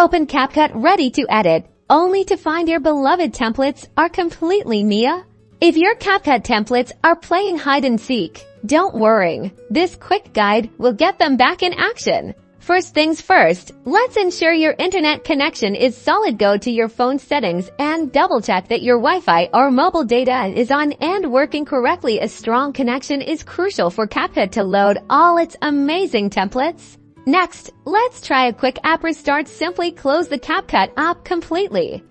open CapCut ready to edit, only to find your beloved templates are completely Nia? If your CapCut templates are playing hide and seek, don't worry. This quick guide will get them back in action. First things first, let's ensure your internet connection is solid. Go to your phone settings and double check that your Wi-Fi or mobile data is on and working correctly. A strong connection is crucial for CapCut to load all its amazing templates. Next, let's try a quick app restart. Simply close the CapCut app completely.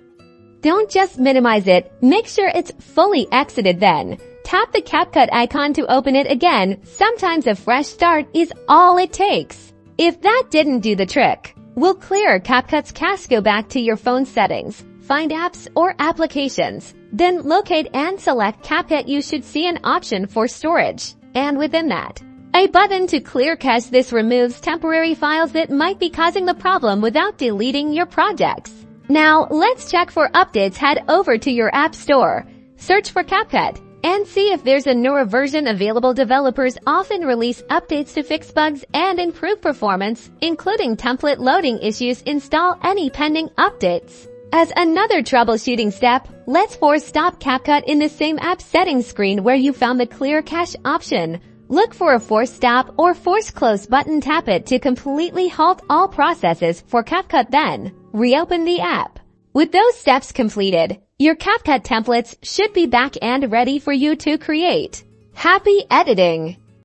Don't just minimize it, make sure it's fully exited then. Tap the CapCut icon to open it again. Sometimes a fresh start is all it takes. If that didn't do the trick, we'll clear CapCut's cache. Go back to your phone settings, find apps or applications, then locate and select CapCut. You should see an option for storage, and within that, a button to clear cache. This removes temporary files that might be causing the problem without deleting your projects. Now, let's check for updates. Head over to your App Store, search for CapCut, and see if there's a newer version available. Developers often release updates to fix bugs and improve performance, including template loading issues. Install any pending updates. As another troubleshooting step, let's force stop CapCut in the same app settings screen where you found the clear cache option. Look for a force stop or force close button. Tap it to completely halt all processes for CapCut, then reopen the app. With those steps completed, your CapCut templates should be back and ready for you to create. Happy editing!